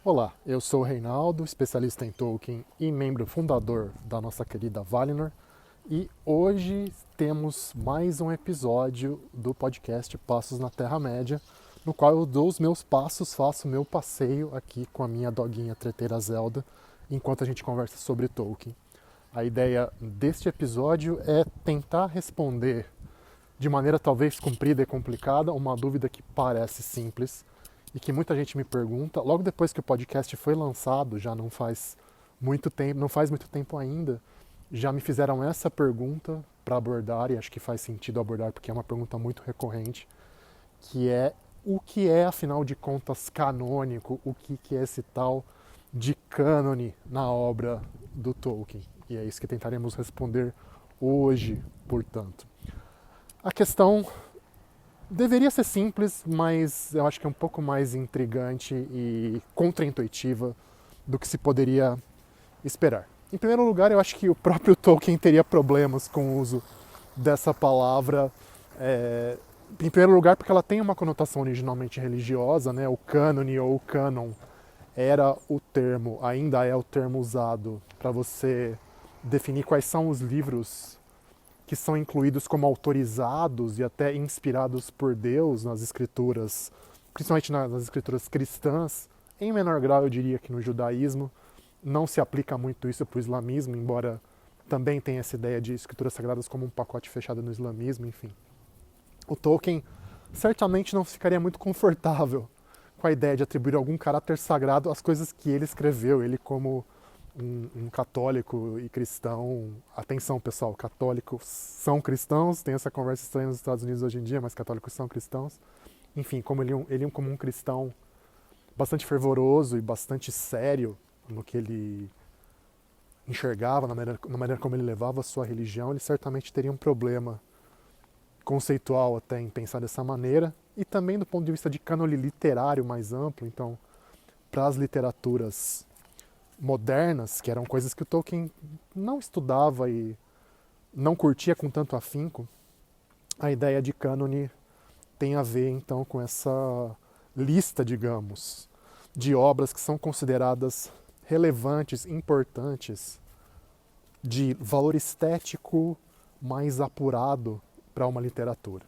Olá, eu sou o Reinaldo, especialista em Tolkien e membro fundador da nossa querida Valinor, e hoje temos mais um episódio do podcast Passos na Terra-média, no qual eu dou os meus passos, faço o meu passeio aqui com a minha doguinha treteira Zelda, enquanto a gente conversa sobre Tolkien. A ideia deste episódio é tentar responder de maneira talvez comprida e complicada uma dúvida que parece simples, e que muita gente me pergunta, logo depois que o podcast foi lançado, já não faz muito tempo ainda, já me fizeram essa pergunta para abordar, e acho que faz sentido abordar porque é uma pergunta muito recorrente, que é o que é, afinal de contas, canônico, o que é esse tal de cânone na obra do Tolkien. E é isso que tentaremos responder hoje, portanto. A questão deveria ser simples, mas eu acho que é um pouco mais intrigante e contraintuitiva do que se poderia esperar. Em primeiro lugar, eu acho que o próprio Tolkien teria problemas com o uso dessa palavra. Em primeiro lugar, porque ela tem uma conotação originalmente religiosa, né? O cânone ou o cânon era o termo, ainda é o termo usado para você definir quais são os livros que são incluídos como autorizados e até inspirados por Deus nas escrituras, principalmente nas escrituras cristãs. Em menor grau, eu diria que no judaísmo não se aplica muito isso para o islamismo, embora também tenha essa ideia de escrituras sagradas como um pacote fechado no islamismo, enfim. O Tolkien certamente não ficaria muito confortável com a ideia de atribuir algum caráter sagrado às coisas que ele escreveu, ele como um católico e cristão. Atenção, pessoal, católicos são cristãos, tem essa conversa estranha nos Estados Unidos hoje em dia, mas católicos são cristãos. Enfim, como ele como um cristão bastante fervoroso e bastante sério no que ele enxergava, na maneira como ele levava a sua religião, ele certamente teria um problema conceitual até em pensar dessa maneira, e também do ponto de vista de cânone literário mais amplo. Então, para as literaturas modernas, que eram coisas que o Tolkien não estudava e não curtia com tanto afinco, a ideia de cânone tem a ver então com essa lista, digamos, de obras que são consideradas relevantes, importantes, de valor estético mais apurado para uma literatura.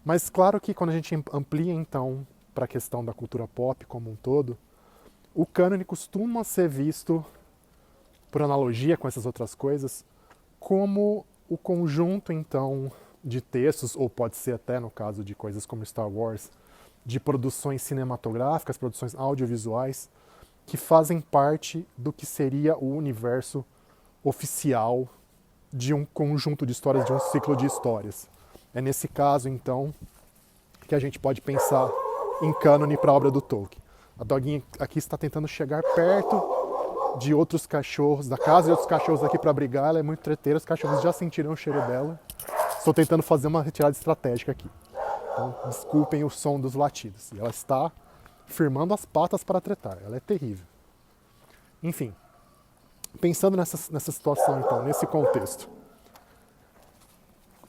Mas claro que quando a gente amplia então para a questão da cultura pop como um todo, o cânone costuma ser visto, por analogia com essas outras coisas, como o conjunto, então, de textos, ou pode ser até, no caso de coisas como Star Wars, de produções cinematográficas, produções audiovisuais, que fazem parte do que seria o universo oficial de um conjunto de histórias, de um ciclo de histórias. É nesse caso, então, que a gente pode pensar em cânone para a obra do Tolkien. A doguinha aqui está tentando chegar perto de outros cachorros, da casa de outros cachorros aqui para abrigar. Ela é muito treteira, os cachorros já sentiram o cheiro dela. Estou tentando fazer uma retirada estratégica aqui. Então, desculpem o som dos latidos. E ela está firmando as patas para tretar. Ela é terrível. Enfim, pensando nessa situação, então, nesse contexto.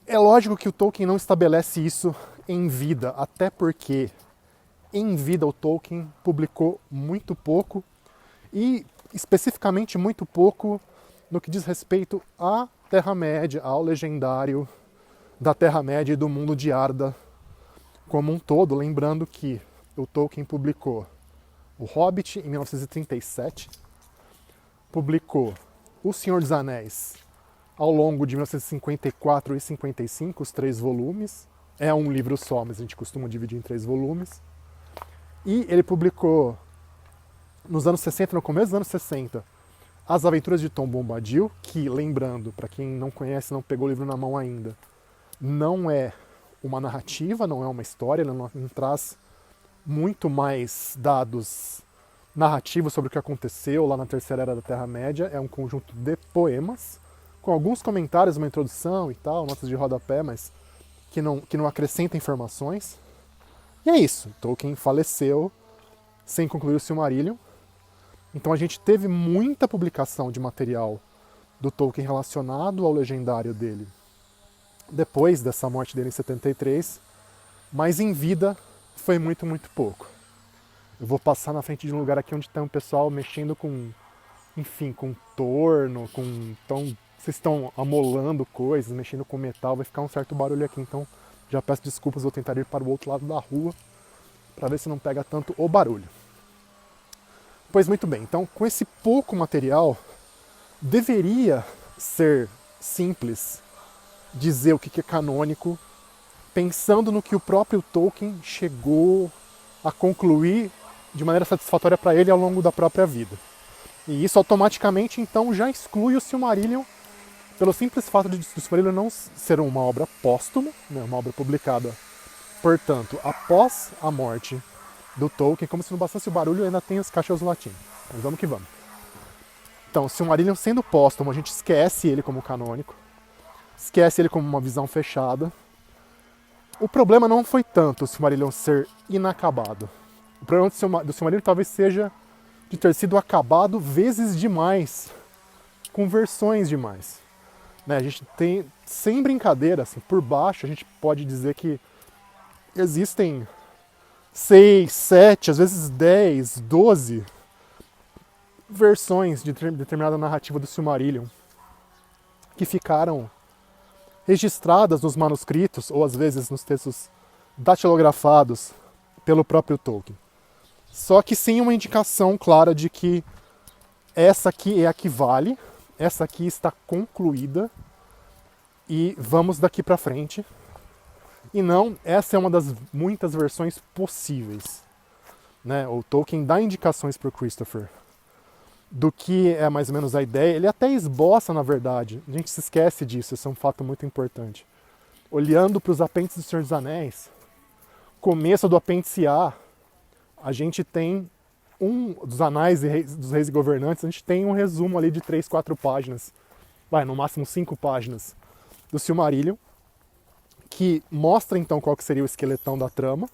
É lógico que o Tolkien não estabelece isso em vida, até porque em vida o Tolkien publicou muito pouco, e especificamente muito pouco no que diz respeito à Terra-média, ao legendário da Terra-média e do mundo de Arda como um todo. Lembrando que o Tolkien publicou O Hobbit em 1937, publicou O Senhor dos Anéis ao longo de 1954 e 55, os 3 volumes. É um livro só, mas a gente costuma dividir em 3 volumes. E ele publicou, nos anos 60, no começo dos anos 60, As Aventuras de Tom Bombadil, que, lembrando, para quem não conhece, não pegou o livro na mão ainda, não é uma narrativa, não é uma história, ele não traz muito mais dados narrativos sobre o que aconteceu lá na Terceira Era da Terra-média. É um conjunto de poemas, com alguns comentários, uma introdução e tal, notas de rodapé, mas que não acrescenta informações. E é isso, Tolkien faleceu sem concluir o Silmarillion. Então a gente teve muita publicação de material do Tolkien relacionado ao legendário dele depois dessa morte dele em 73, mas em vida foi muito, muito pouco. eu vou passar na frente de um lugar aqui onde tem um pessoal mexendo com torno, então vocês estão amolando coisas, mexendo com metal, vai ficar um certo barulho aqui, então já peço desculpas, vou tentar ir para o outro lado da rua para ver se não pega tanto o barulho. Pois muito bem, então com esse pouco material, deveria ser simples dizer o que é canônico, pensando no que o próprio Tolkien chegou a concluir de maneira satisfatória para ele ao longo da própria vida. E isso automaticamente então já exclui o Silmarillion, pelo simples fato de o Silmarillion não ser uma obra póstuma, né, uma obra publicada, portanto, após a morte do Tolkien, como se não bastasse o barulho, ainda tem os cachorros latindo. Mas vamos que vamos. Então, o Silmarillion sendo póstumo, a gente esquece ele como canônico, esquece ele como uma visão fechada. O problema não foi tanto o Silmarillion ser inacabado. O problema do Silmarillion talvez seja de ter sido acabado vezes demais, com versões demais. Né, a gente tem, sem brincadeira, assim, por baixo, a gente pode dizer que existem 6, 7, às vezes 10, 12 versões de determinada narrativa do Silmarillion que ficaram registradas nos manuscritos ou às vezes nos textos datilografados pelo próprio Tolkien. Só que sem uma indicação clara de que essa aqui é a que vale, essa aqui está concluída e vamos daqui para frente. E não, essa é uma das muitas versões possíveis. Né? O Tolkien dá indicações para o Christopher do que é mais ou menos a ideia. Ele até esboça, na verdade. A gente se esquece disso, isso é um fato muito importante. Olhando para os apêndices do Senhor dos Anéis, começo do apêndice A, a gente tem um dos anais dos reis e governantes, a gente tem um resumo ali de 3, 4 páginas, no máximo 5 páginas do Silmarillion, que mostra então qual que seria o esqueletão da trama,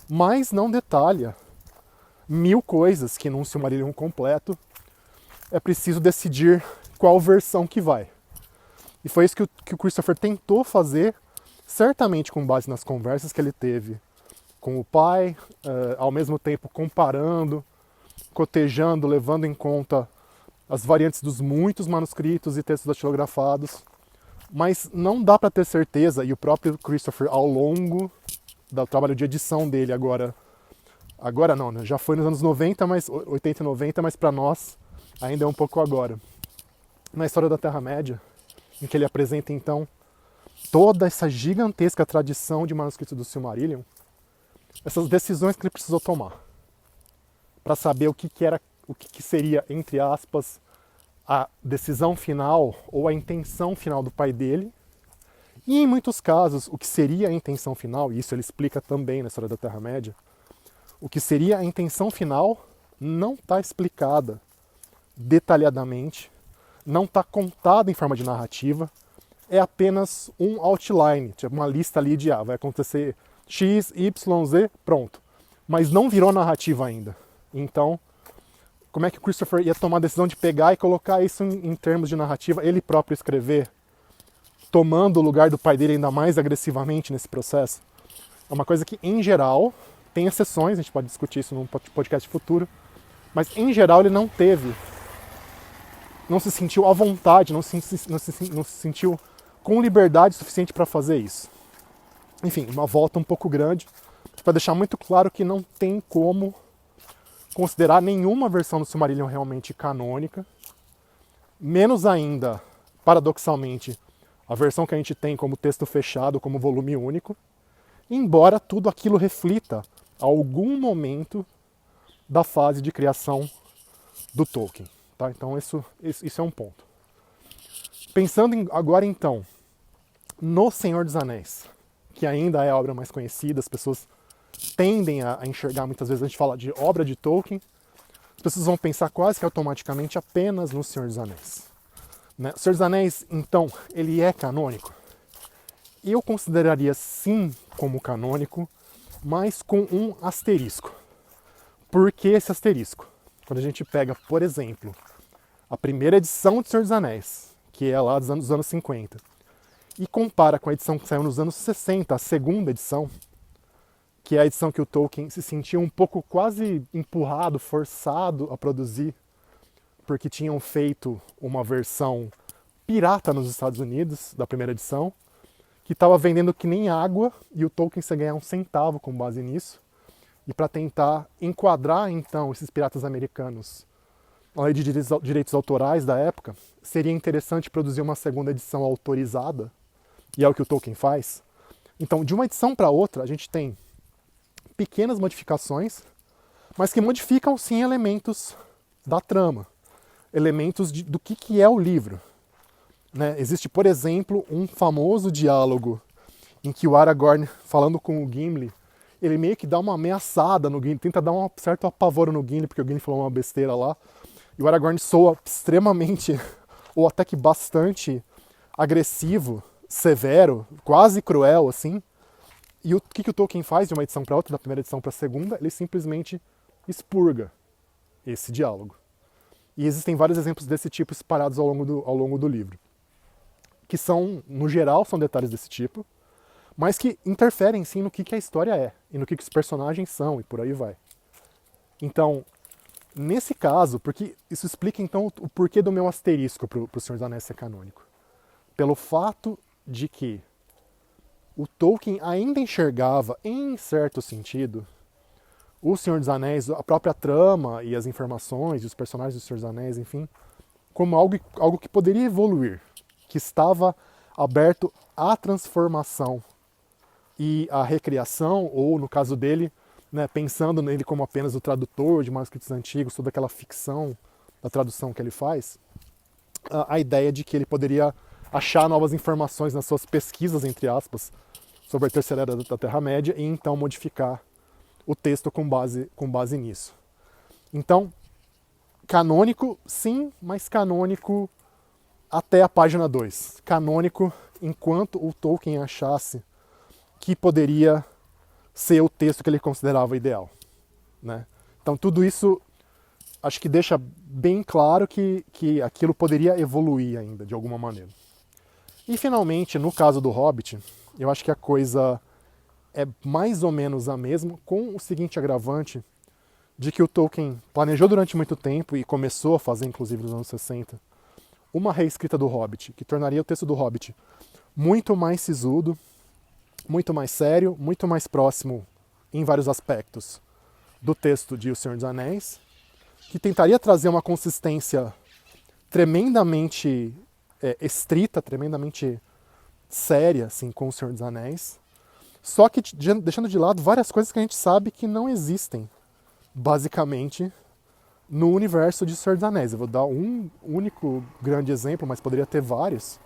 mas não detalha 1000 coisas que num Silmarillion completo é preciso decidir qual versão que vai. E foi isso que o Christopher tentou fazer, certamente com base nas conversas que ele teve com o pai, ao mesmo tempo comparando, cotejando, levando em conta as variantes dos muitos manuscritos e textos datilografados. Mas não dá para ter certeza, e o próprio Christopher, ao longo do trabalho de edição dele agora não, né? Já foi nos anos 90, 80 e 90, mas para nós ainda é um pouco agora. Na história da Terra-média, em que ele apresenta então toda essa gigantesca tradição de manuscritos do Silmarillion, essas decisões que ele precisou tomar para saber o que seria, entre aspas, a decisão final ou a intenção final do pai dele, e em muitos casos o que seria a intenção final, e isso ele explica também na história da Terra-média, o que seria a intenção final não está explicada detalhadamente, não está contada em forma de narrativa, é apenas um outline, tipo uma lista ali de vai acontecer X, Y, Z, pronto. Mas não virou narrativa ainda. Então, como é que o Christopher ia tomar a decisão de pegar e colocar isso em termos de narrativa, ele próprio escrever, tomando o lugar do pai dele ainda mais agressivamente nesse processo? É uma coisa que, em geral, tem exceções, a gente pode discutir isso num podcast futuro, mas, em geral, ele não se sentiu à vontade, não se sentiu com liberdade suficiente para fazer isso. Enfim, uma volta um pouco grande, para deixar muito claro que não tem como considerar nenhuma versão do Silmarillion realmente canônica, menos ainda, paradoxalmente, a versão que a gente tem como texto fechado, como volume único, embora tudo aquilo reflita algum momento da fase de criação do Tolkien. Tá? Então isso é um ponto. Pensando agora então no Senhor dos Anéis, que ainda é a obra mais conhecida, as pessoas tendem a enxergar, muitas vezes a gente fala de obra de Tolkien, as pessoas vão pensar quase que automaticamente apenas no Senhor dos Anéis. Né? O Senhor dos Anéis, então, ele é canônico? Eu consideraria sim como canônico, mas com um asterisco. Por que esse asterisco? Quando a gente pega, por exemplo, a primeira edição de Senhor dos Anéis, que é lá dos anos 50, e compara com a edição que saiu nos anos 60, a segunda edição, que é a edição que o Tolkien se sentia um pouco quase empurrado, forçado a produzir, porque tinham feito uma versão pirata nos Estados Unidos, da primeira edição, que estava vendendo que nem água, e o Tolkien ia ganhar um centavo com base nisso. E para tentar enquadrar, então, esses piratas americanos na lei de direitos autorais da época, seria interessante produzir uma segunda edição autorizada, e é o que o Tolkien faz. Então, de uma edição para outra, a gente tem pequenas modificações, mas que modificam, sim, elementos da trama, elementos do que é o livro. Né? Existe, por exemplo, um famoso diálogo em que o Aragorn, falando com o Gimli, ele meio que dá uma ameaçada no Gimli, tenta dar um certo apavoro no Gimli, porque o Gimli falou uma besteira lá, e o Aragorn soa extremamente, ou até que bastante, agressivo, severo, quase cruel, assim. E o que o Tolkien faz de uma edição para outra, da primeira edição para a segunda? Ele simplesmente expurga esse diálogo. E existem vários exemplos desse tipo espalhados ao longo do livro. Que são, no geral, são detalhes desse tipo, mas que interferem sim no que a história é, e no que os personagens são, e por aí vai. Então, nesse caso, porque isso explica então o porquê do meu asterisco para o Senhor dos Anéis ser canônico. Pelo fato de que o Tolkien ainda enxergava, em certo sentido, o Senhor dos Anéis, a própria trama e as informações e os personagens do Senhor dos Anéis, enfim, como algo que poderia evoluir, que estava aberto à transformação e à recriação, ou no caso dele, né, pensando nele como apenas o tradutor de manuscritos antigos, toda aquela ficção da tradução que ele faz, a ideia de que ele poderia achar novas informações nas suas pesquisas, entre aspas, sobre a Terceira Era da Terra-média e então modificar o texto com base nisso. Então, canônico, sim, mas canônico até a página 2. Canônico enquanto o Tolkien achasse que poderia ser o texto que ele considerava ideal. Né? Então tudo isso acho que deixa bem claro que aquilo poderia evoluir ainda, de alguma maneira. E finalmente, no caso do Hobbit, eu acho que a coisa é mais ou menos a mesma, com o seguinte agravante, de que o Tolkien planejou durante muito tempo, e começou a fazer inclusive nos anos 60, uma reescrita do Hobbit, que tornaria o texto do Hobbit muito mais sisudo, muito mais sério, muito mais próximo, em vários aspectos, do texto de O Senhor dos Anéis, que tentaria trazer uma consistência tremendamente estrita, tremendamente séria, assim, com O Senhor dos Anéis, só que deixando de lado várias coisas que a gente sabe que não existem, basicamente, no universo de O Senhor dos Anéis. Eu vou dar um único grande exemplo, mas poderia ter vários,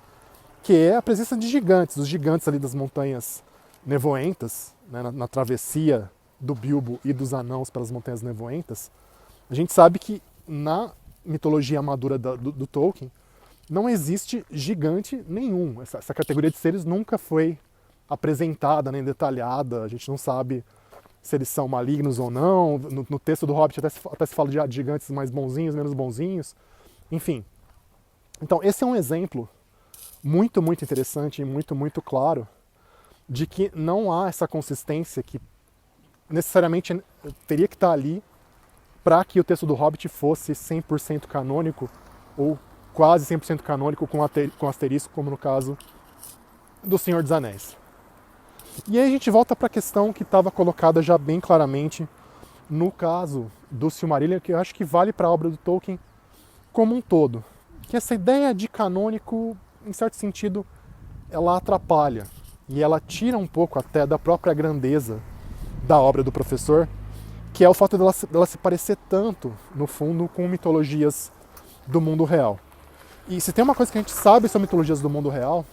que é a presença de gigantes, os gigantes ali das montanhas nevoentas, né, na travessia do Bilbo e dos anãos pelas montanhas nevoentas. A gente sabe que na mitologia madura do Tolkien não existe gigante nenhum. Essa categoria de seres nunca foi apresentada nem detalhada, a gente não sabe se eles são malignos ou não. No texto do Hobbit até se fala de gigantes mais bonzinhos, menos bonzinhos, enfim. Então esse é um exemplo muito, muito interessante e muito, muito claro de que não há essa consistência que necessariamente teria que estar ali para que o texto do Hobbit fosse 100% canônico ou quase 100% canônico com asterisco, como no caso do Senhor dos Anéis. E aí a gente volta para a questão que estava colocada já bem claramente no caso do Silmarillion, que eu acho que vale para a obra do Tolkien como um todo. Que essa ideia de canônico, em certo sentido, ela atrapalha e ela tira um pouco até da própria grandeza da obra do professor, que é o fato dela se parecer tanto, no fundo, com mitologias do mundo real. E se tem uma coisa que a gente sabe sobre mitologias do mundo real,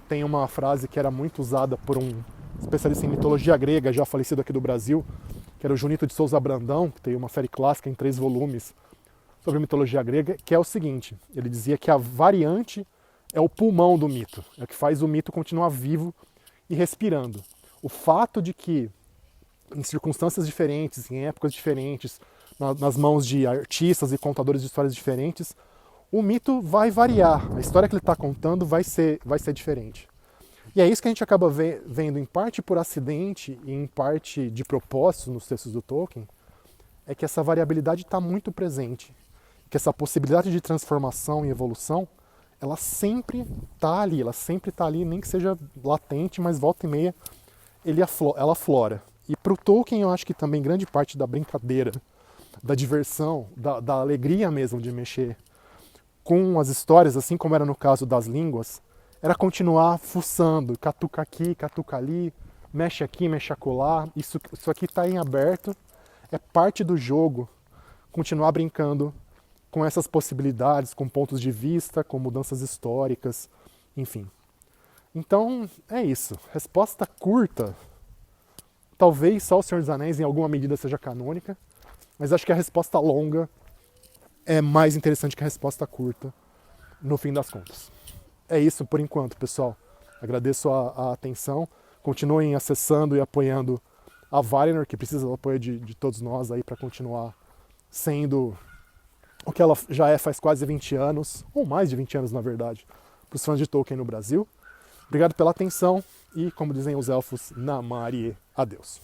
tem uma frase que era muito usada por um especialista em mitologia grega, já falecido aqui do Brasil, que era o Junito de Souza Brandão, que tem uma série clássica em 3 volumes sobre mitologia grega, que é o seguinte: ele dizia que a variante é o pulmão do mito, é o que faz o mito continuar vivo e respirando. O fato de que, em circunstâncias diferentes, em épocas diferentes, nas mãos de artistas e contadores de histórias diferentes, o mito vai variar, a história que ele está contando vai ser diferente. E é isso que a gente acaba vendo em parte por acidente e em parte de propósito nos textos do Tolkien, é que essa variabilidade está muito presente, que essa possibilidade de transformação e evolução, ela sempre está ali, nem que seja latente, mas volta e meia ela aflora. E para o Tolkien eu acho que também grande parte da brincadeira, da diversão, da alegria mesmo de mexer com as histórias, assim como era no caso das línguas, era continuar fuçando, catuca aqui, catuca ali, mexe aqui, mexe acolá, isso aqui está em aberto, é parte do jogo, continuar brincando com essas possibilidades, com pontos de vista, com mudanças históricas, enfim. Então, é isso. Resposta curta. Talvez só O Senhor dos Anéis em alguma medida seja canônica, mas acho que a resposta longa é mais interessante que a resposta curta, no fim das contas. É isso por enquanto, pessoal. Agradeço a atenção. Continuem acessando e apoiando a Valinor, que precisa do apoio de todos nós aí para continuar sendo o que ela já é faz quase 20 anos, ou mais de 20 anos na verdade, para os fãs de Tolkien no Brasil. Obrigado pela atenção e, como dizem os elfos, Namarie. Adeus.